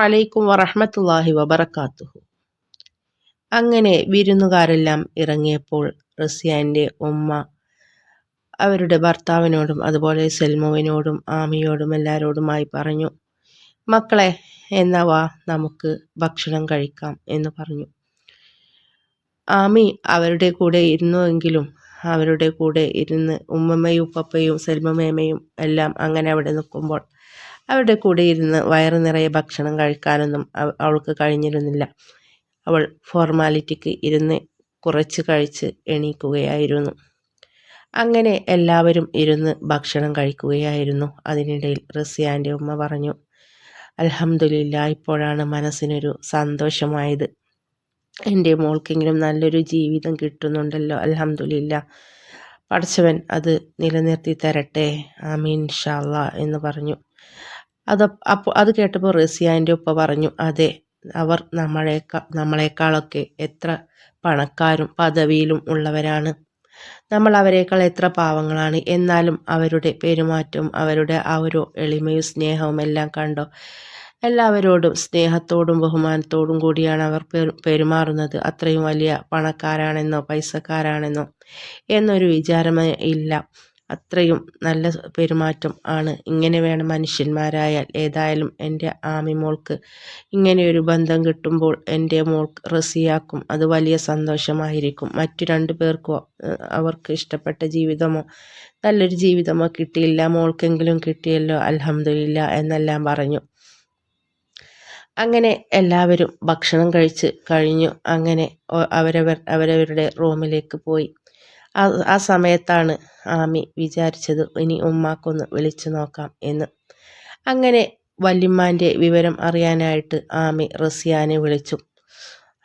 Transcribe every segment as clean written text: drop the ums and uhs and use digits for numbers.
അലൈക്കും വറഹ്മത്തുള്ളാഹി വബറകാതുഹു. അങ്ങനെ വിരുന്നുകാരെല്ലാം ഇറങ്ങിയപ്പോൾ റസിയാൻ്റെ ഉമ്മ അവരുടെ ഭർത്താവിനോടും അതുപോലെ സെൽമുവിനോടും ആമിയോടും എല്ലാവരോടുമായി പറഞ്ഞു, മക്കളെ എന്നാ വാ നമുക്ക് ഭക്ഷണം കഴിക്കാം എന്ന് പറഞ്ഞു. ആമി അവരുടെ കൂടെ ഇരുന്നുവെങ്കിലും അവരുടെ കൂടെ ഇരുന്ന് ഉമ്മമ്മയും ഉപ്പപ്പയും സെൽമമേമയും എല്ലാം അങ്ങനെ അവിടെ നിൽക്കുമ്പോൾ അവരുടെ കൂടെ ഇരുന്ന് വയറ് നിറയെ ഭക്ഷണം കഴിക്കാനൊന്നും അവൾക്ക് കഴിഞ്ഞിരുന്നില്ല. അവൾ ഫോർമാലിറ്റിക്ക് ഇരുന്ന് കുറച്ച് കഴിച്ച് എണീക്കുകയായിരുന്നു. അങ്ങനെ എല്ലാവരും ഇരുന്ന് ഭക്ഷണം കഴിക്കുകയായിരുന്നു. അതിനിടയിൽ റസിയാൻ്റെ ഉമ്മ പറഞ്ഞു, അൽഹംദുലില്ലാ, ഇപ്പോഴാണ് മനസ്സിനൊരു സന്തോഷമായത്. എൻ്റെ മോൾക്കെങ്കിലും നല്ലൊരു ജീവിതം കിട്ടുന്നുണ്ടല്ലോ, അൽഹംദുലില്ലാ, പടച്ചവൻ അത് നിലനിർത്തി തരട്ടെ, ആമീൻ ഇൻഷാ അല്ലാ എന്ന് പറഞ്ഞു. അത് കേട്ടപ്പോൾ റസിയാൻ്റെ ഉപ്പ പറഞ്ഞു, അതെ, അവർ നമ്മളെക്കാളൊക്കെ എത്ര പണക്കാരും പദവിയിലും ഉള്ളവരാണ്. നമ്മൾ അവരെക്കാൾ എത്ര പാവങ്ങളാണ്. എന്നാലും അവരുടെ പെരുമാറ്റവും അവരുടെ ആ ഒരു എളിമയും സ്നേഹവും എല്ലാം കണ്ടോ, എല്ലാവരോടും സ്നേഹത്തോടും ബഹുമാനത്തോടും കൂടിയാണ് അവർ പെരുമാറുന്നത്. അത്രയും വലിയ പണക്കാരാണെന്നോ പൈസക്കാരാണെന്നോ എന്നൊരു വിചാരമേ ഇല്ല. അത്രയും നല്ല പെരുമാറ്റം ആണ്. ഇങ്ങനെ വേണം മനുഷ്യന്മാരായാൽ. ഏതായാലും എൻ്റെ ആമിമോൾക്ക് ഇങ്ങനെയൊരു ബന്ധം കിട്ടുമ്പോൾ എൻ്റെ മോൾക്ക് റസിയാക്കും അത് വലിയ സന്തോഷമായിരിക്കും. മറ്റു 2 പേർക്കോ അവർക്ക് ഇഷ്ടപ്പെട്ട ജീവിതമോ നല്ലൊരു ജീവിതമോ കിട്ടിയില്ല, മോൾക്കെങ്കിലും കിട്ടിയല്ലോ, അൽഹംദുലില്ലാ എന്നെല്ലാം പറഞ്ഞു. അങ്ങനെ എല്ലാവരും ഭക്ഷണം കഴിച്ച് കഴിഞ്ഞു. അങ്ങനെ അവരവരുടെ റൂമിലേക്ക് പോയി. ആ സമയത്താണ് ആമി വിചാരിച്ചത്, ഇനി ഉമ്മാക്കൊന്ന് വിളിച്ചു നോക്കാം എന്ന്. അങ്ങനെ വല്യമ്മാൻ്റെ വിവരം അറിയാനായിട്ട് ആമി റസിയാനെ വിളിച്ചു.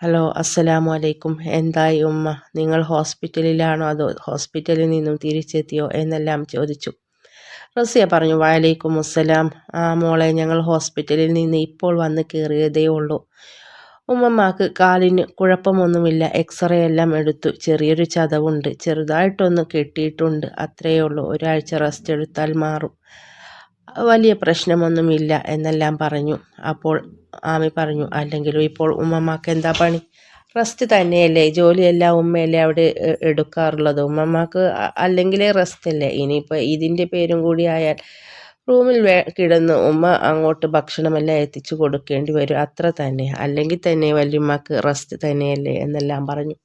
ഹലോ, അസ്സലാമു അലൈക്കും, എന്തായി ഉമ്മ, നിങ്ങൾ ഹോസ്പിറ്റലിലാണോ അതോ ഹോസ്പിറ്റലിൽ നിന്നും തിരിച്ചെത്തിയോ എന്നെല്ലാം ചോദിച്ചു. റസിയ പറഞ്ഞു, വഅലൈക്കും അസ്സലാം, മോളെ, ഞങ്ങൾ ഹോസ്പിറ്റലിൽ നിന്ന് ഇപ്പോൾ വന്ന് കയറിയതേ ഉള്ളൂ. ഉമ്മമാക്ക് കാലിന് കുഴപ്പമൊന്നുമില്ല, എക്സ്റേ എല്ലാം എടുത്തു, ചെറിയൊരു ചതവുണ്ട്, ചെറുതായിട്ടൊന്ന് കെട്ടിയിട്ടുണ്ട്, അത്രയേ ഉള്ളൂ, ഒരാഴ്ച റെസ്റ്റ് എടുത്താൽ മാറും, വലിയ പ്രശ്നമൊന്നുമില്ല എന്നെല്ലാം പറഞ്ഞു. അപ്പോൾ ആമി പറഞ്ഞു, അല്ലെങ്കിലും ഇപ്പോൾ ഉമ്മമാക്ക് എന്താ പണി, റെസ്റ്റ് തന്നെയല്ലേ, ജോലിയെല്ലാം ഉമ്മയല്ലേ അവിടെ എടുക്കാറുള്ളത്, ഉമ്മമാക്ക് അല്ലെങ്കിലേ റെസ്റ്റ് അല്ലേ. ഇനിയിപ്പോൾ ഇതിൻ്റെ പേരും കൂടി ആയാൽ റൂമിൽ കിടന്ന് ഉമ്മ അങ്ങോട്ട് ഭക്ഷണമെല്ലാം എത്തിച്ചു കൊടുക്കേണ്ടി വരും, അത്ര തന്നെ, അല്ലെങ്കിൽ തന്നെ വല്യമ്മക്ക് റെസ്റ്റ് തന്നെയല്ലേ എന്നെല്ലാം പറഞ്ഞു.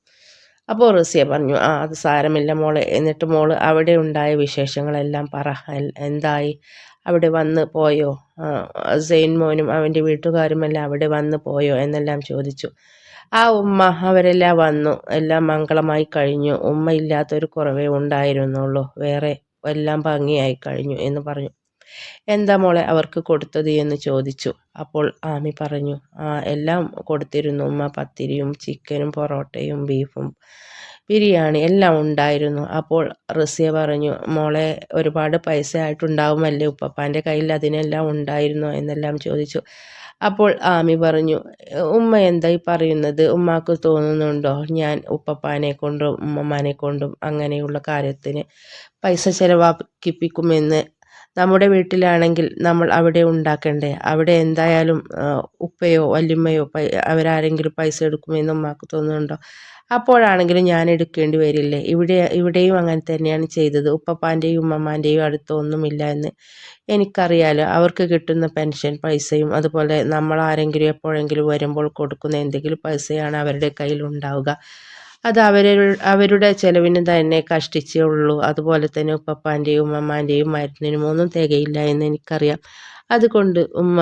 അപ്പോൾ റസിയ പറഞ്ഞു, അത് സാരമില്ല മോളെ, എന്നിട്ട് മോള് അവിടെ ഉണ്ടായ വിശേഷങ്ങളെല്ലാം പറ, എന്തായി, അവിടെ വന്ന് പോയോ, സെയിൻ മോനും അവൻ്റെ വീട്ടുകാരുമെല്ലാം അവിടെ വന്ന് പോയോ എന്നെല്ലാം ചോദിച്ചു. ഉമ്മ, അവരെല്ലാം വന്നു, എല്ലാം മംഗളമായി കഴിഞ്ഞു, ഉമ്മ ഇല്ലാത്തൊരു കുറവേ ഉണ്ടായിരുന്നുള്ളൂ, വേറെ എല്ലാം ഭംഗിയായി കഴിഞ്ഞു എന്ന് പറഞ്ഞു. എന്താ മോളെ അവർക്ക് കൊടുത്തത് എന്ന് ചോദിച്ചു. അപ്പോൾ ആമി പറഞ്ഞു, എല്ലാം കൊടുത്തിരുന്നു ഉമ്മ, പത്തിരിയും ചിക്കനും പൊറോട്ടയും ബീഫും ബിരിയാണി എല്ലാം ഉണ്ടായിരുന്നു. അപ്പോൾ റസിയ പറഞ്ഞു, മോളെ ഒരുപാട് പൈസ ആയിട്ടുണ്ടാവുമല്ലേ, ഉപ്പപ്പാൻ്റെ കയ്യിൽ അതിനെല്ലാം ഉണ്ടായിരുന്നോ എന്നെല്ലാം ചോദിച്ചു. അപ്പോൾ ആമി പറഞ്ഞു, ഉമ്മ എന്തായി പറയുന്നത്, ഉമ്മാക്ക് തോന്നുന്നുണ്ടോ ഞാൻ ഉപ്പപ്പാനെ കൊണ്ടും ഉമ്മമാനെ കൊണ്ടും അങ്ങനെയുള്ള കാര്യത്തിന് പൈസ ചെലവാക്കിപ്പിക്കുമെന്ന്? നമ്മുടെ വീട്ടിലാണെങ്കിൽ നമ്മൾ അവിടെ ഉണ്ടാക്കണ്ടേ, അവിടെ എന്തായാലും ഉപ്പയോ വല്യമ്മയോ അവരാരെങ്കിലും പൈസ എടുക്കുമെന്ന് ഉമ്മാക്ക് തോന്നുന്നുണ്ടോ? അപ്പോഴാണെങ്കിലും ഞാൻ എടുക്കേണ്ടി വരില്ലേ? ഇവിടെയും അങ്ങനെ തന്നെയാണ് ചെയ്തത്, ഉപ്പപ്പാൻ്റെയും ഉമ്മമാൻ്റെയും അടുത്തൊന്നുമില്ല എന്ന് എനിക്കറിയാലോ, അവർക്ക് കിട്ടുന്ന പെൻഷൻ പൈസയും അതുപോലെ നമ്മൾ ആരെങ്കിലും എപ്പോഴെങ്കിലും വരുമ്പോൾ കൊടുക്കുന്ന എന്തെങ്കിലും പൈസയാണ് അവരുടെ കയ്യിൽ ഉണ്ടാവുക. അത് അവരുടെ ചെലവിന് തന്നെ കഷ്ടിച്ചേ ഉള്ളൂ. അതുപോലെ തന്നെ ഉപ്പപ്പാൻ്റെയും ഉമ്മമാൻ്റെയും മരുന്നിനും ഒന്നും തികയില്ല എന്ന് എനിക്കറിയാം. അതുകൊണ്ട് ഉമ്മ,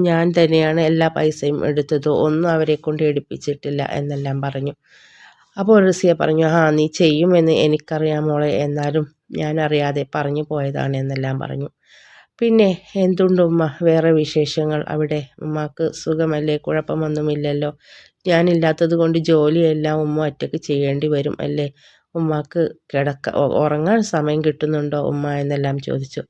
ഞാൻ തന്നെയാണ് എല്ലാ പൈസയും എടുത്തത്, ഒന്നും അവരെ കൊണ്ട് എടുപ്പിച്ചിട്ടില്ല എന്നെല്ലാം പറഞ്ഞു. അപ്പോൾ റസിയ പറഞ്ഞു, നീ ചെയ്യുമെന്ന് എനിക്കറിയാം മോളെ, എന്നാലും ഞാൻ അറിയാതെ പറഞ്ഞു പോയതാണ് എന്നെല്ലാം പറഞ്ഞു. പിന്നെ എന്തുണ്ട് ഉമ്മ വേറെ വിശേഷങ്ങൾ, അവിടെ ഉമ്മാക്ക് സുഖമല്ലേ, കുഴപ്പമൊന്നുമില്ലല്ലോ, ഞാനില്ലാത്തത് കൊണ്ട് ജോലിയെല്ലാം ഉമ്മ ഒറ്റയ്ക്ക് ചെയ്യേണ്ടി വരും അല്ലേ, ഉമ്മാക്ക് ഉറങ്ങാൻ സമയം കിട്ടുന്നുണ്ടോ ഉമ്മ എന്നെല്ലാം ചോദിച്ചു.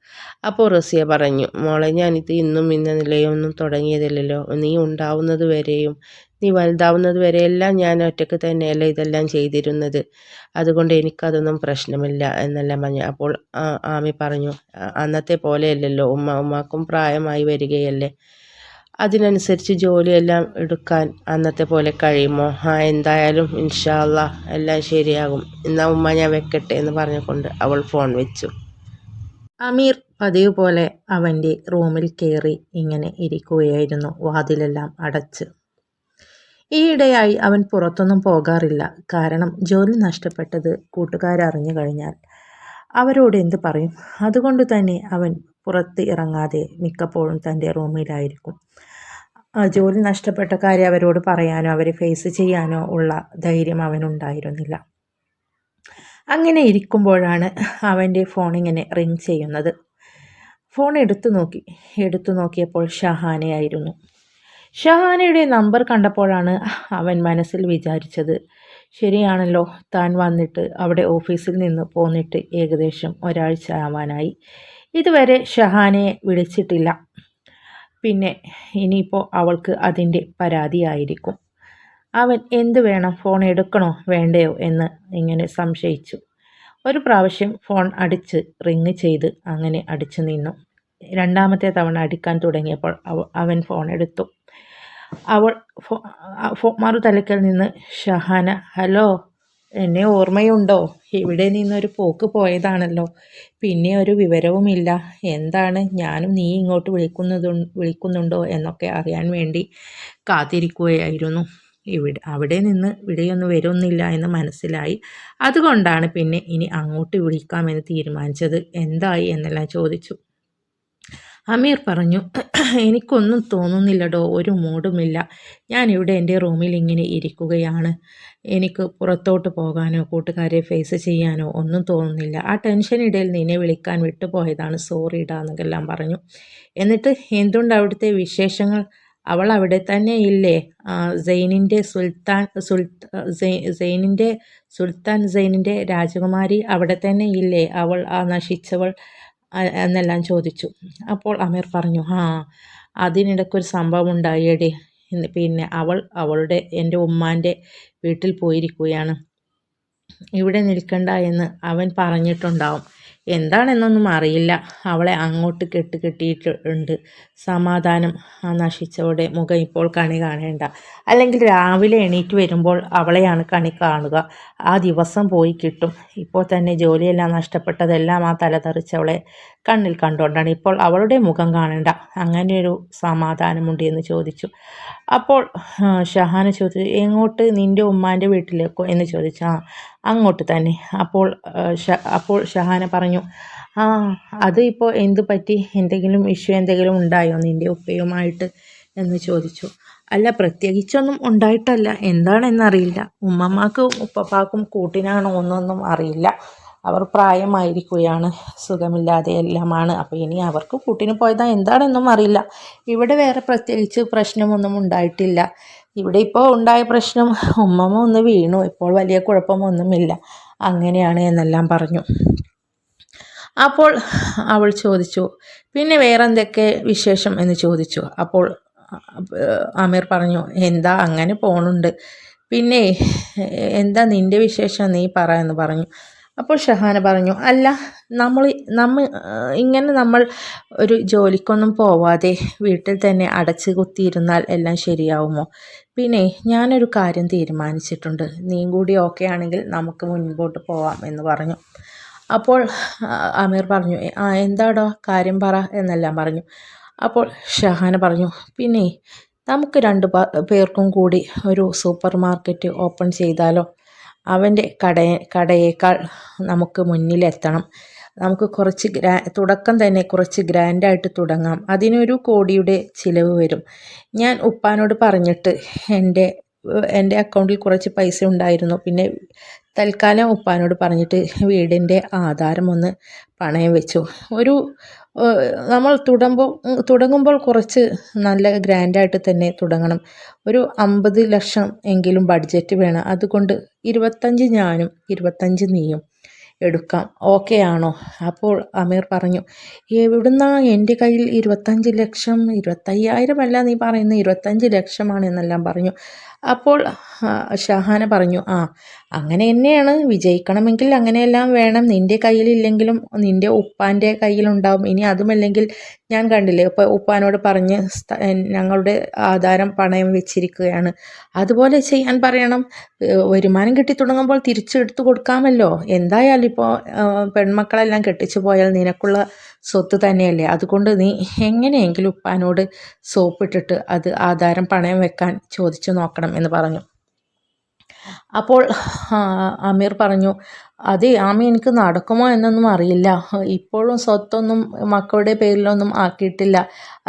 അപ്പോൾ റസിയ പറഞ്ഞു, മോളെ, ഞാനിത് ഇന്നും ഇന്നലെയൊന്നും തുടങ്ങിയതില്ലല്ലോ, നീ ഉണ്ടാവുന്നത് വരെയും നീ വലുതാവുന്നത് വരെയെല്ലാം ഞാൻ ഒറ്റയ്ക്ക് തന്നെയല്ലേ ഇതെല്ലാം ചെയ്തിരുന്നത്, അതുകൊണ്ട് എനിക്കതൊന്നും പ്രശ്നമില്ല എന്നെല്ലാം പറഞ്ഞു. അപ്പോൾ ആമി പറഞ്ഞു, അന്നത്തെ പോലെയല്ലല്ലോ ഉമ്മ, ഉമ്മാക്കും പ്രായമായി വരികയല്ലേ, അതിനനുസരിച്ച് ജോലിയെല്ലാം എടുക്കാൻ അന്നത്തെ പോലെ കഴിയുമോ? എന്തായാലും ഇൻഷാ അല്ലാ എല്ലാം ശരിയാകും. എന്നാ ഉമ്മ ഞാൻ വെക്കട്ടെ എന്ന് പറഞ്ഞുകൊണ്ട് അവൾ ഫോൺ വെച്ചു. അമീർ പതിവ് പോലെ അവൻ്റെ റൂമിൽ കയറി ഇങ്ങനെ ഇരിക്കുകയായിരുന്നു, വാതിലെല്ലാം അടച്ച്. ഈയിടെയായി അവൻ പുറത്തൊന്നും പോകാറില്ല. കാരണം ജോലി നഷ്ടപ്പെട്ടത് കൂട്ടുകാരറിഞ്ഞു കഴിഞ്ഞാൽ അവരോട് എന്ത് പറയും? അതുകൊണ്ട് തന്നെ അവൻ പുറത്ത് ഇറങ്ങാതെ മിക്കപ്പോഴും തൻ്റെ റൂമിലായിരിക്കും. ജോലി നഷ്ടപ്പെട്ട കാര്യം അവരോട് പറയാനോ അവരെ ഫേസ് ചെയ്യാനോ ഉള്ള ധൈര്യം അവനുണ്ടായിരുന്നില്ല. അങ്ങനെ ഇരിക്കുമ്പോഴാണ് അവൻ്റെ ഫോൺ ഇങ്ങനെ റിങ് ചെയ്യുന്നത്. ഫോൺ എടുത്തു നോക്കിയപ്പോൾ ഷഹാനയായിരുന്നു. ഷഹാനയുടെ നമ്പർ കണ്ടപ്പോഴാണ് അവൻ മനസ്സിൽ വിചാരിച്ചത്, ശരിയാണല്ലോ, താൻ വന്നിട്ട് അവിടെ ഓഫീസിൽ നിന്ന് പോന്നിട്ട് ഏകദേശം ഒരാഴ്ച ആവാനായി. ഇതുവരെ ഷഹാനയെ വിളിച്ചിട്ടില്ല. പിന്നെ ഇനിയിപ്പോൾ അവൾക്ക് അതിൻ്റെ പരാതിയായിരിക്കും. അവൻ എന്ത് വേണം, ഫോൺ എടുക്കണോ വേണ്ടയോ എന്ന് ഇങ്ങനെ സംശയിച്ചു. ഒരു പ്രാവശ്യം ഫോൺ അടിച്ച് റിങ് ചെയ്ത് അങ്ങനെ അടിച്ചു നിന്നു. രണ്ടാമത്തെ തവണ അടിക്കാൻ തുടങ്ങിയപ്പോൾ അവൻ ഫോൺ എടുത്തു. അവൾ മറുതലക്കൽ നിന്ന് ഷഹാന, ഹലോ, എന്നെ ഓർമ്മയുണ്ടോ? ഇവിടെ നിന്നൊരു പോക്ക് പോയതാണല്ലോ, പിന്നെ ഒരു വിവരവുമില്ല. എന്താണ്, ഞാനും നീ ഇങ്ങോട്ട് വിളിക്കുന്നുണ്ടോ എന്നൊക്കെ അറിയാൻ വേണ്ടി കാത്തിരിക്കുകയായിരുന്നു. അവിടെ നിന്ന് ഇവിടെയൊന്നും വരുന്നില്ല എന്ന് മനസ്സിലായി. അതുകൊണ്ടാണ് പിന്നെ ഇനി അങ്ങോട്ട് വിളിക്കാമെന്ന് തീരുമാനിച്ചത്. എന്തായി എന്നെല്ലാം ചോദിച്ചു. അമീർ പറഞ്ഞു, എനിക്കൊന്നും തോന്നുന്നില്ലടോ, ഒരു മൂഡുമില്ല. ഞാനിവിടെ എൻ്റെ റൂമിൽ ഇങ്ങനെ ഇരിക്കുകയാണ്. എനിക്ക് പുറത്തോട്ട് പോകാനോ കൂട്ടുകാരെ ഫേസ് ചെയ്യാനോ ഒന്നും തോന്നുന്നില്ല. ആ ടെൻഷനിടയിൽ നിന്നെ വിളിക്കാൻ വിട്ടുപോയതാണ്, സോറി ഇടാ എന്നൊക്കെല്ലാം പറഞ്ഞു. എന്നിട്ട് എന്തുണ്ട് അവിടുത്തെ വിശേഷങ്ങൾ? അവൾ അവിടെ തന്നെ ഇല്ലേ? സുൽത്താൻ രാജകുമാരി അവിടെ തന്നെ ഇല്ലേ? അവൾ ആ നശിച്ചവൾ എന്നെല്ലാം ചോദിച്ചു. അപ്പോൾ അമീർ പറഞ്ഞു, അതിനിടയ്ക്കൊരു സംഭവം ഉണ്ടായിടി. പിന്നെ എൻ്റെ ഉമ്മാൻ്റെ വീട്ടിൽ പോയിരിക്കുകയാണ്. ഇവിടെ നിൽക്കണ്ട എന്ന് അവൻ പറഞ്ഞിട്ടുണ്ടാവും. എന്താണെന്നൊന്നും അറിയില്ല. അവളെ അങ്ങോട്ട് കെട്ടിയിട്ടുണ്ട്. സമാധാനം. ആ നശിച്ചവളുടെ മുഖം ഇപ്പോൾ കണി കാണേണ്ട. അല്ലെങ്കിൽ രാവിലെ എണീറ്റ് വരുമ്പോൾ അവളെയാണ് കണി കാണുക. ആ ദിവസം പോയി കിട്ടും. ഇപ്പോൾ തന്നെ ജോലിയെല്ലാം നഷ്ടപ്പെട്ടതെല്ലാം ആ തലതെറിച്ചവളെ കണ്ണിൽ കണ്ടുകൊണ്ടാണ്. ഇപ്പോൾ അവളുടെ മുഖം കാണേണ്ട. അങ്ങനെയൊരു സമാധാനമുണ്ട് എന്ന് ചോദിച്ചു. അപ്പോൾ ഷഹാന ചോദിച്ചു, എങ്ങോട്ട്? നിൻ്റെ ഉമ്മാൻ്റെ വീട്ടിലേക്കോ എന്ന് ചോദിച്ചു. അങ്ങോട്ട് തന്നെ. അപ്പോൾ ഷഹാന പറഞ്ഞു, അത് ഇപ്പോൾ എന്ത് പറ്റി? എന്തെങ്കിലും ഇഷ്യൂ എന്തെങ്കിലും ഉണ്ടായോ നിൻ്റെ ഉപ്പയുമായിട്ട് എന്ന് ചോദിച്ചു. അല്ല, പ്രത്യേകിച്ചൊന്നും ഉണ്ടായിട്ടല്ല. എന്താണെന്നറിയില്ല. ഉമ്മമാക്കും ഉപ്പപ്പാക്കും കൂട്ടിനാണോ ഒന്നൊന്നും അറിയില്ല. അവർ പ്രായമായിരിക്കുകയാണ്, സുഖമില്ലാതെ എല്ലാമാണ്. അപ്പോൾ ഇനി അവർക്ക് കൂട്ടിന് പോയതാ എന്താണെന്നും അറിയില്ല. ഇവിടെ വേറെ പ്രത്യേകിച്ച് പ്രശ്നമൊന്നും ഉണ്ടായിട്ടില്ല. ഇവിടെ ഇപ്പോൾ ഉണ്ടായ പ്രശ്നം, ഉമ്മമ്മ ഒന്ന് വീണു, ഇപ്പോൾ വലിയ കുഴപ്പമൊന്നുമില്ല, അങ്ങനെയാണ് എന്നെല്ലാം പറഞ്ഞു. അപ്പോൾ അവൾ ചോദിച്ചു, പിന്നെ വേറെ എന്തൊക്കെ വിശേഷം എന്ന് ചോദിച്ചു. അപ്പോൾ അമീർ പറഞ്ഞു, എന്താ അങ്ങനെ പോണുണ്ട്. പിന്നെ എന്താ നിൻ്റെ വിശേഷം, നീ പറ എന്ന് പറഞ്ഞു. അപ്പോൾ ഷഹാന പറഞ്ഞു, അല്ല, നമ്മൾ ഒരു ജോലിക്കൊന്നും പോവാതെ വീട്ടിൽ തന്നെ അടച്ചു കുത്തിയിരുന്നാൽ എല്ലാം ശരിയാവുമോ? പിന്നെ ഞാനൊരു കാര്യം തീരുമാനിച്ചിട്ടുണ്ട്. നീയും കൂടി ഓക്കെ ആണെങ്കിൽ നമുക്ക് മുൻപോട്ട് പോവാം എന്ന് പറഞ്ഞു. അപ്പോൾ അമീർ പറഞ്ഞു, എന്താടോ കാര്യം പറ എന്നെല്ലാം പറഞ്ഞു. അപ്പോൾ ഷഹാന പറഞ്ഞു, പിന്നെ നമുക്ക് 2 പേർക്കും കൂടി ഒരു സൂപ്പർ മാർക്കറ്റ് ഓപ്പൺ ചെയ്താലോ? അവൻ്റെ കടയേക്കാൾ നമുക്ക് മുന്നിലെത്തണം. നമുക്ക് തുടക്കം തന്നെ കുറച്ച് ഗ്രാൻഡായിട്ട് തുടങ്ങാം. അതിനൊരു 1 കോടിയുടെ ചിലവ് വരും. ഞാൻ ഉപ്പാനോട് പറഞ്ഞിട്ട് എൻ്റെ അക്കൗണ്ടിൽ കുറച്ച് പൈസ ഉണ്ടായിരുന്നു. പിന്നെ തൽക്കാലം ഉപ്പാനോട് പറഞ്ഞിട്ട് വീടിൻ്റെ ആധാരം ഒന്ന് പണയം വെച്ചു. നമ്മൾ തുടങ്ങുമ്പോൾ കുറച്ച് നല്ല ഗ്രാൻഡായിട്ട് തന്നെ തുടങ്ങണം. ഒരു 50 ലക്ഷം എങ്കിലും ബഡ്ജറ്റ് വേണം. അതുകൊണ്ട് 25 ഞാനും 25 നീയും എടുക്കാം, ഓക്കെ ആണോ? അപ്പോൾ അമീർ പറഞ്ഞു, എവിടുന്നാ എൻ്റെ കയ്യിൽ 25 ലക്ഷം? 25,000 അല്ല നീ പറയുന്നത്, 25 ലക്ഷമാണ് എന്നെല്ലാം പറഞ്ഞു. അപ്പോൾ ഷഹാന പറഞ്ഞു, അങ്ങനെ തന്നെയാണ്. വിജയിക്കണമെങ്കിൽ അങ്ങനെയെല്ലാം വേണം. നിൻ്റെ കയ്യിലില്ലെങ്കിലും നിൻ്റെ ഉപ്പാൻ്റെ കയ്യിലുണ്ടാവും. ഇനി അതുമല്ലെങ്കിൽ ഞാൻ കണ്ടില്ലേ ഇപ്പോൾ ഉപ്പാനോട് പറഞ്ഞ് ഞങ്ങളുടെ ആധാരം പണയം വെച്ചിരിക്കുകയാണ്, അതുപോലെ ചെയ്യാൻ പറയണം. വരുമാനം കിട്ടി തുടങ്ങുമ്പോൾ തിരിച്ചെടുത്ത് കൊടുക്കാമല്ലോ. എന്തായാലും ഇപ്പോൾ പെൺമക്കളെല്ലാം കെട്ടിച്ചു പോയാൽ നിനക്കുള്ള സ്വത്ത് തന്നെയല്ലേ. അതുകൊണ്ട് നീ എങ്ങനെയെങ്കിലും ഉപ്പാനോട് സോപ്പിട്ടിട്ട് അത് ആധാരം പണയം വെക്കാൻ ചോദിച്ചു നോക്കണം എന്ന് പറഞ്ഞു. അപ്പോൾ അമീർ പറഞ്ഞു, അതെ ആമി, എനിക്ക് നടക്കുമോ എന്നൊന്നും അറിയില്ല. ഇപ്പോഴും സ്വത്തൊന്നും മക്കളുടെ പേരിലൊന്നും ആക്കിയിട്ടില്ല.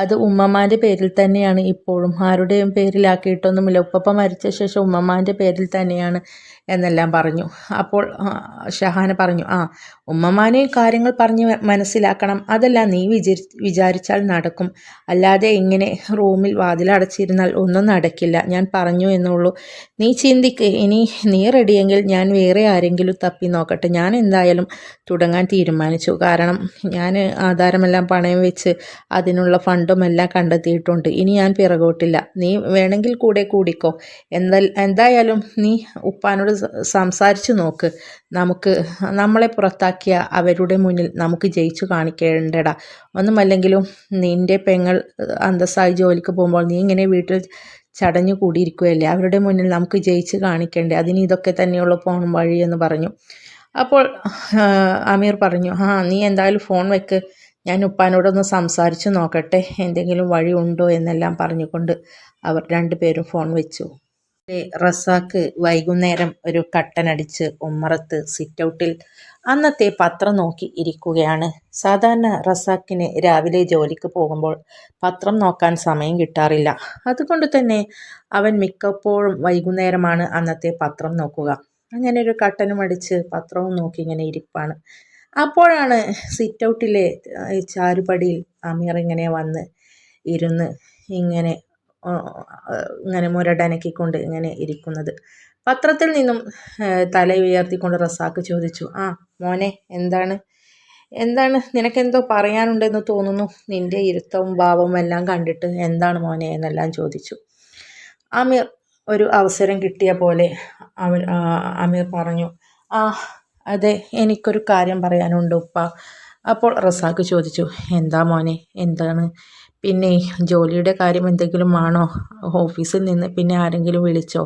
അത് ഉമ്മമാൻ്റെ പേരിൽ തന്നെയാണ് ഇപ്പോഴും. ആരുടെയും പേരിലാക്കിയിട്ടൊന്നുമില്ല. ഉപ്പപ്പ മരിച്ച ശേഷം ഉമ്മമാൻ്റെ പേരിൽ തന്നെയാണ് എന്നെല്ലാം പറഞ്ഞു. അപ്പോൾ ഷഹാന പറഞ്ഞു, ഉമ്മമാനെ കാര്യങ്ങൾ പറഞ്ഞ് മനസ്സിലാക്കണം. അതെല്ലാം നീ വിചാരിച്ചാൽ നടക്കും. അല്ലാതെ ഇങ്ങനെ റൂമിൽ വാതിലടച്ചിരുന്നാൽ ഒന്നും നടക്കില്ല. ഞാൻ പറഞ്ഞു എന്നുള്ളൂ. നീ ചിന്തിക്ക്. ഇനി നീ റെഡിയെങ്കിൽ ഞാൻ വേറെ ആരെങ്കിലും തപ്പി നോക്കട്ടെ. ഞാൻ എന്തായാലും തുടങ്ങാൻ തീരുമാനിച്ചു. കാരണം ഞാൻ ആധാരമെല്ലാം പണയം വെച്ച് അതിനുള്ള ഫണ്ടുമെല്ലാം കണ്ടെത്തിയിട്ടുണ്ട്. ഇനി ഞാൻ പിറകോട്ടില്ല. നീ വേണമെങ്കിൽ കൂടെ കൂടിക്കോ. എന്തായാലും നീ ഉപ്പാനോട് സംസാരിച്ചു നോക്ക്. നമ്മളെ പുറത്താക്കിയ അവരുടെ മുന്നിൽ നമുക്ക് ജയിച്ചു കാണിക്കേണ്ടടാ. ഒന്നുമല്ലെങ്കിലും നിൻ്റെ പെങ്ങൾ അന്തസ്സായി ജോലിക്ക് പോകുമ്പോൾ നീ ഇങ്ങനെ വീട്ടിൽ ചടഞ്ഞു കൂടിയിരിക്കുകയല്ലേ. അവരുടെ മുന്നിൽ നമുക്ക് ജയിച്ച് കാണിക്കേണ്ടേ. അതിന് ഇതൊക്കെ തന്നെയുള്ള ഫോൺ വഴി എന്ന് പറഞ്ഞു. അപ്പോൾ അമീർ പറഞ്ഞു, നീ എന്തായാലും ഫോൺ വെക്ക്, ഞാൻ ഉപ്പാനോടൊന്ന് സംസാരിച്ച് നോക്കട്ടെ, എന്തെങ്കിലും വഴി ഉണ്ടോ എന്നെല്ലാം പറഞ്ഞുകൊണ്ട് അവർ രണ്ടുപേരും ഫോൺ വെച്ചു. റസാക്ക് വൈകുന്നേരം ഒരു കട്ടനടിച്ച് ഉമ്മറത്ത് സിറ്റൗട്ടിൽ അന്നത്തെ പത്രം നോക്കി ഇരിക്കുകയാണ്. സാധാരണ റസാക്കിന് രാവിലെ ജോലിക്ക് പോകുമ്പോൾ പത്രം നോക്കാൻ സമയം കിട്ടാറില്ല. അതുകൊണ്ട് തന്നെ അവൻ മിക്കപ്പോഴും വൈകുന്നേരമാണ് അന്നത്തെ പത്രം നോക്കുക. അങ്ങനെ ഒരു കട്ടനും അടിച്ച് പത്രവും നോക്കി ഇങ്ങനെ ഇരിപ്പാണ്. അപ്പോഴാണ് സിറ്റൗട്ടിലെ ചാരുപടിയിൽ അമീർ ഇങ്ങനെ വന്ന് ഇരുന്ന് ഇങ്ങനെ മുരടനക്കിക്കൊണ്ട് ഇങ്ങനെ ഇരിക്കുന്നത്. പത്രത്തിൽ നിന്നും തല ഉയർത്തിക്കൊണ്ട് റസാക്ക് ചോദിച്ചു, മോനെ, എന്താണ് നിനക്കെന്തോ പറയാനുണ്ടെന്ന് തോന്നുന്നു. നിൻ്റെ ഇരുത്തവും ഭാവവും എല്ലാം കണ്ടിട്ട് എന്താണ് മോനെ എന്നെല്ലാം ചോദിച്ചു. അമീർ ഒരു അവസരം കിട്ടിയ പോലെ അമീർ പറഞ്ഞു, അതെ, എനിക്കൊരു കാര്യം പറയാനുണ്ട് ഉപ്പ. അപ്പോൾ റസാക്ക് ചോദിച്ചു, എന്താ മോനെ, എന്താണ്? പിന്നെ ജോലിയുടെ കാര്യം എന്തെങ്കിലും ആണോ? ഓഫീസിൽ നിന്ന് പിന്നെ ആരെങ്കിലും വിളിച്ചോ?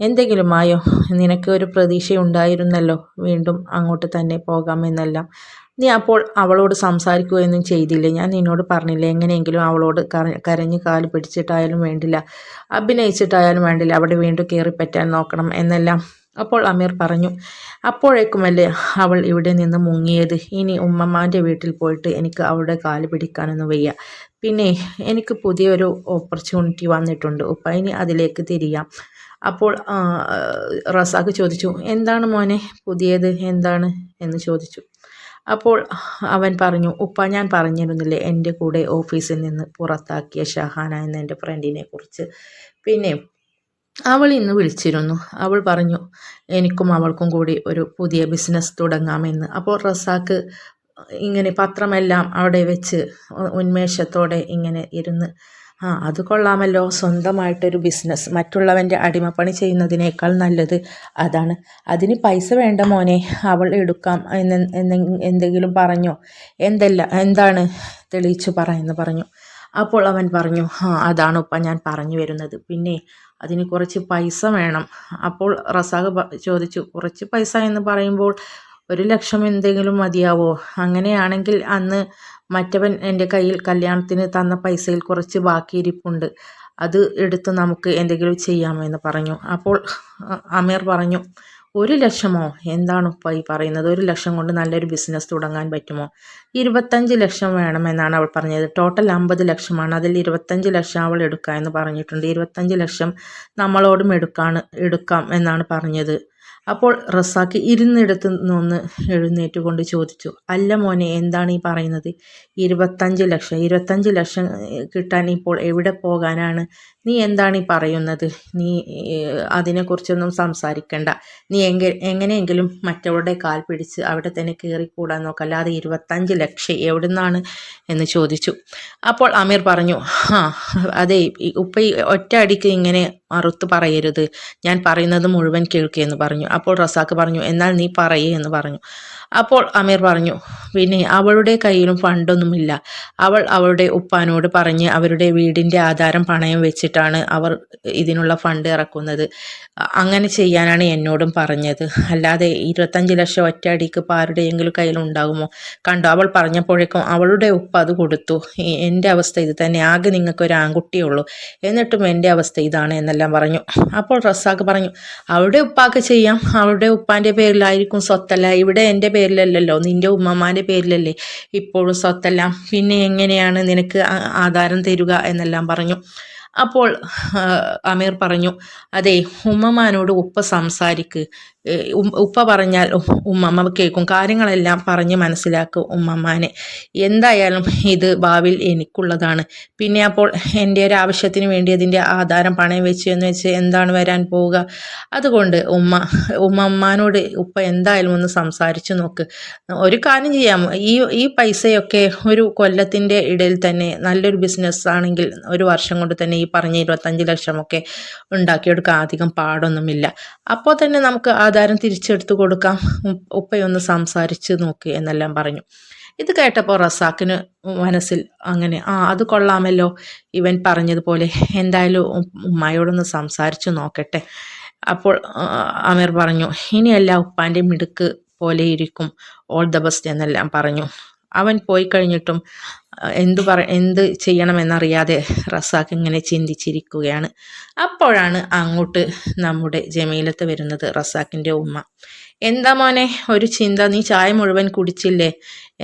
എന്തെങ്കിലും ആയോ? നിനക്ക് ഒരു പ്രതീക്ഷയുണ്ടായിരുന്നല്ലോ വീണ്ടും അങ്ങോട്ട് തന്നെ പോകാമെന്നെല്ലാം. നീ അപ്പോൾ അവളോട് സംസാരിക്കുകയൊന്നും ചെയ്തില്ലേ? ഞാൻ നിന്നോട് പറഞ്ഞില്ലേ, എങ്ങനെയെങ്കിലും അവളോട് കരഞ്ഞ് കാല് പിടിച്ചിട്ടായാലും വേണ്ടില്ല, അഭിനയിച്ചിട്ടായാലും വേണ്ടില്ല, അവിടെ വീണ്ടും കയറിപ്പറ്റാൻ നോക്കണം എന്നെല്ലാം. അപ്പോൾ അമീർ പറഞ്ഞു, അപ്പോഴേക്കുമല്ലേ അവൾ ഇവിടെ നിന്ന് മുങ്ങിയത്. ഇനി ഉമ്മമാൻ്റെ വീട്ടിൽ പോയിട്ട് എനിക്ക് അവളുടെ കാല് പിടിക്കാനൊന്നും വയ്യ. പിന്നെ എനിക്ക് പുതിയൊരു ഓപ്പർച്യൂണിറ്റി വന്നിട്ടുണ്ട് ഉപ്പ, ഇനി അതിലേക്ക് തിരിയാം. അപ്പോൾ റസാക്ക് ചോദിച്ചു, എന്താണ് മോനെ പുതിയത്, എന്താണ് എന്ന് ചോദിച്ചു. അപ്പോൾ അവൻ പറഞ്ഞു, ഉപ്പ, ഞാൻ പറഞ്ഞിരുന്നില്ലേ എൻ്റെ കൂടെ ഓഫീസിൽ നിന്ന് പുറത്താക്കിയ ഷഹാന എന്ന എൻ്റെ ഫ്രണ്ടിനെ കുറിച്ച്. പിന്നെ അവൾ ഇന്ന് വിളിച്ചിരുന്നു. അവൾ പറഞ്ഞു എനിക്കും അവൾക്കും കൂടി ഒരു പുതിയ ബിസിനസ് തുടങ്ങാമെന്ന്. അപ്പോൾ റസാക്ക് ഇങ്ങനെ പത്രമെല്ലാം അവിടെ വെച്ച് ഉന്മേഷത്തോടെ ഇങ്ങനെ ഇരുന്ന്, അത് കൊള്ളാമല്ലോ, സ്വന്തമായിട്ടൊരു ബിസിനസ്, മറ്റുള്ളവൻ്റെ അടിമപ്പണി ചെയ്യുന്നതിനേക്കാൾ നല്ലത് അതാണ്. അതിന് പൈസ വേണ്ട മോനെ, അവൾ എടുക്കാം എന്തെങ്കിലും പറഞ്ഞോ? എന്താണ് തെളിയിച്ചു പറയുന്നു പറഞ്ഞു. അപ്പോൾ അവൻ പറഞ്ഞു, അതാണ് ഉപ്പ ഞാൻ പറഞ്ഞു വരുന്നത്. പിന്നെ അതിന് കുറച്ച് പൈസ വേണം. അപ്പോൾ റസാഖ് ചോദിച്ചു, കുറച്ച് പൈസ എന്ന് പറയുമ്പോൾ 1,00,000 എന്തെങ്കിലും മതിയാവോ? അങ്ങനെയാണെങ്കിൽ അന്ന് മറ്റവൻ എൻ്റെ കയ്യിൽ കല്യാണത്തിന് തന്ന പൈസയിൽ കുറച്ച് ബാക്കിയിരിപ്പുണ്ട്, അത് എടുത്ത് നമുക്ക് എന്തെങ്കിലും ചെയ്യാമെന്ന് പറഞ്ഞു. അപ്പോൾ അമീർ പറഞ്ഞു, 1,00,000മോ? എന്താണ് ഉപ്പ ഈ പറയുന്നത്? 1,00,000 കൊണ്ട് നല്ലൊരു ബിസിനസ് തുടങ്ങാൻ പറ്റുമോ? 25 ലക്ഷം വേണമെന്നാണ് അവൾ പറഞ്ഞത്. ടോട്ടൽ 50 ലക്ഷമാണ്. അതിൽ 25 ലക്ഷം അവൾ എടുക്കാം എന്ന് പറഞ്ഞിട്ടുണ്ട്. 25 ലക്ഷം നമ്മളോടും എടുക്കാം എന്നാണ് പറഞ്ഞത്. അപ്പോൾ റസാക്ക് ഇരുന്നിടത്ത് നിന്ന് എഴുന്നേറ്റുകൊണ്ട് ചോദിച്ചു, അല്ല മോനെ, എന്താണ് ഈ പറയുന്നത്? 25 ലക്ഷം കിട്ടാൻ ഇപ്പോൾ എവിടെ പോകാനാണ്? നീ എന്താണ് ഈ പറയുന്നത്? നീ അതിനെക്കുറിച്ചൊന്നും സംസാരിക്കണ്ട. നീ എങ്ങനെയെങ്കിലും മറ്റവളുടെ കാൽ പിടിച്ച് അവിടെ തന്നെ കയറിക്കൂടാൻ നോക്കുക, അല്ലാതെ 25 ലക്ഷം എവിടെ നിന്നാണ് എന്ന് ചോദിച്ചു. അപ്പോൾ അമീർ പറഞ്ഞു, അതെ ഉപ്പ, ഒറ്റ അടിക്ക് ഇങ്ങനെ മറുത്ത് പറയരുത്, ഞാൻ പറയുന്നത് മുഴുവൻ കേൾക്കുകയെന്ന് പറഞ്ഞു. അപ്പോൾ റസാക്ക് പറഞ്ഞു, എന്നാൽ നീ പറയേ എന്ന് പറഞ്ഞു. അപ്പോൾ അമീർ പറഞ്ഞു, പിന്നെ അവളുടെ കയ്യിലും ഫണ്ടൊന്നുമില്ല. അവൾ അവളുടെ ഉപ്പാനോട് പറഞ്ഞ് അവരുടെ വീടിൻ്റെ ആധാരം പണയം വെച്ചിട്ടാണ് അവർ ഇതിനുള്ള ഫണ്ട് ഇറക്കുന്നത്. അങ്ങനെ ചെയ്യാനാണ് എന്നോടും പറഞ്ഞത്. അല്ലാതെ 25 ലക്ഷം ഒറ്റയടിക്ക് ഇപ്പോൾ ആരുടെയെങ്കിലും കയ്യിലുണ്ടാകുമോ? കണ്ടോ, അവൾ പറഞ്ഞപ്പോഴേക്കും അവളുടെ ഉപ്പ അത് കൊടുത്തു. എൻ്റെ അവസ്ഥ ഇത് തന്നെ, ആകെ നിങ്ങൾക്കൊരു ആൺകുട്ടിയുള്ളൂ, എന്നിട്ടും എൻ്റെ അവസ്ഥ ഇതാണ് എന്നെല്ലാം പറഞ്ഞു. അപ്പോൾ റസാക്ക് പറഞ്ഞു, അവളുടെ ഉപ്പാക്ക് ചെയ്യാം, അവളുടെ ഉപ്പാൻ്റെ പേരിലായിരിക്കും സ്വത്തല്ല, ഇവിടെ എൻ്റെ പേരിലല്ലല്ലോ, നിൻ്റെ ഉമ്മമാൻ്റെ പേരിലല്ലേ ഇപ്പോഴും സ്വത്തെല്ലാം, പിന്നെ എങ്ങനെയാണ് നിനക്ക് ആധാരം തരിക എന്നെല്ലാം പറഞ്ഞു. അപ്പോൾ അമീർ പറഞ്ഞു, അതെ, ഉമ്മമാനോട് ഉപ്പ സംസാരിക്ക്, ഉപ്പ പറഞ്ഞാൽ ഉമ്മമ്മ കേൾക്കും, കാര്യങ്ങളെല്ലാം പറഞ്ഞ് മനസ്സിലാക്കും ഉമ്മമ്മാനെ. എന്തായാലും ഇത് ഭാവിയിൽ എനിക്കുള്ളതാണ്. പിന്നെ അപ്പോൾ എൻ്റെ ഒരു ആവശ്യത്തിന് വേണ്ടി അതിൻ്റെ ആധാരം പണയം വെച്ച് എന്ന് വെച്ച് എന്താണ് വരാൻ പോവുക? അതുകൊണ്ട് ഉമ്മമ്മാനോട് ഉപ്പ എന്തായാലും ഒന്ന് സംസാരിച്ച് നോക്ക്. ഒരു കാര്യം ചെയ്യാം, ഈ പൈസയൊക്കെ ഒരു കൊല്ലത്തിൻ്റെ ഇടയിൽ തന്നെ നല്ലൊരു ബിസിനസ് ആണെങ്കിൽ 1 വർഷം കൊണ്ട് തന്നെ ഈ പറഞ്ഞ 25 ലക്ഷമൊക്കെ ഉണ്ടാക്കിയെടുക്കാൻ അധികം പാടൊന്നുമില്ല. അപ്പോൾ തന്നെ നമുക്ക് ആധാരം തിരിച്ചെടുത്ത് കൊടുക്കാം, ഉപ്പയൊന്ന് സംസാരിച്ച് നോക്ക് എന്നെല്ലാം പറഞ്ഞു. ഇത് കേട്ടപ്പോൾ റസാക്കിന് മനസ്സിൽ അങ്ങനെ, അത് കൊള്ളാമല്ലോ ഇവൻ പറഞ്ഞതുപോലെ, എന്തായാലും ഉമ്മയോടൊന്ന് സംസാരിച്ച് നോക്കട്ടെ. അപ്പോൾ അമീർ പറഞ്ഞു, ഇനിയല്ല ഉപ്പാൻ്റെ മിടുക്ക് പോലെ ഇരിക്കും, ഓൾ ദ ബെസ്റ്റ് എന്നെല്ലാം പറഞ്ഞു. അവൻ പോയി കഴിഞ്ഞിട്ടും എന്ത് ചെയ്യണമെന്നറിയാതെ റസാക്ക് ഇങ്ങനെ ചിന്തിച്ചിരിക്കുകയാണ്. അപ്പോഴാണ് അങ്ങോട്ട് നമ്മുടെ ജമീലത്ത് വരുന്നത്, റസാക്കിൻ്റെ ഉമ്മ. എന്താ മോനെ ഒരു ചിന്ത, നീ ചായ മുഴുവൻ കുടിച്ചില്ലേ?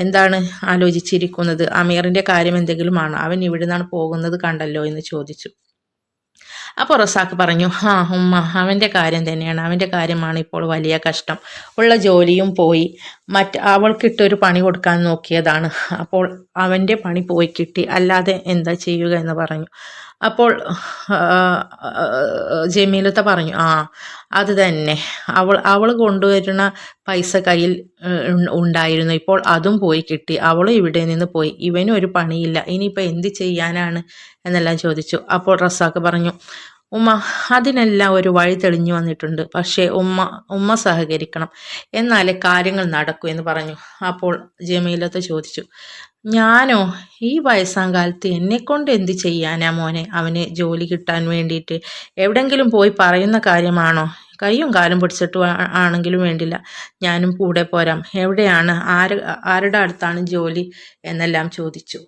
എന്താണ് ആലോചിച്ചിരിക്കുന്നത്? അമീറിൻ്റെ കാര്യം എന്തെങ്കിലും ആണോ? അവൻ ഇവിടെ നിന്നാണ് പോകുന്നത് കണ്ടല്ലോ എന്ന് ചോദിച്ചു. അപ്പോൾ റസാക്ക് പറഞ്ഞു, ഉമ്മ, അവൻ്റെ കാര്യം തന്നെയാണ്, അവൻ്റെ കാര്യമാണ് ഇപ്പോൾ വലിയ കഷ്ടം. ഉള്ള ജോലിയും പോയി, അവൾക്കിട്ടൊരു പണി കൊടുക്കാൻ നോക്കിയതാണ്, അപ്പോൾ അവൻ്റെ പണി പോയി കിട്ടി, അല്ലാതെ എന്താ ചെയ്യുക എന്ന് പറഞ്ഞു. അപ്പോൾ ജമീലത്ത പറഞ്ഞു, അത് തന്നെ, അവൾ കൊണ്ടുവരുന്ന പൈസ കയ്യിൽ ഉണ്ടായിരുന്നു, ഇപ്പോൾ അതും പോയി കിട്ടി, അവളും ഇവിടെ നിന്ന് പോയി, ഇവനും ഒരു പണിയില്ല, ഇനിയിപ്പോൾ എന്ത് ചെയ്യാനാണ് എന്നെല്ലാം ചോദിച്ചു. അപ്പോൾ റസാക്ക് പറഞ്ഞു, ഉമ്മ, അതിനെല്ലാം ഒരു വഴി തെളിഞ്ഞു വന്നിട്ടുണ്ട്, പക്ഷേ ഉമ്മ സഹകരിക്കണം, എന്നാലേ കാര്യങ്ങൾ നടക്കൂ എന്ന് പറഞ്ഞു. അപ്പോൾ ജമീലത്ത് ചോദിച്ചു, ഞാനോ? ഈ വയസ്സാം കാലത്ത് എന്നെക്കൊണ്ട് എന്ത് ചെയ്യാനാ മോനെ? അവന് ജോലി കിട്ടാൻ വേണ്ടിയിട്ട് എവിടെങ്കിലും പോയി പറയുന്ന കാര്യമാണോ? കൈയും കാലും പിടിച്ചിട്ട് ആണെങ്കിലും വേണ്ടില്ല, ഞാനും കൂടെ പോരാം. എവിടെയാണ്, ആരുടെ അടുത്താണ് ജോലി എന്നെല്ലാം ചോദിച്ചു.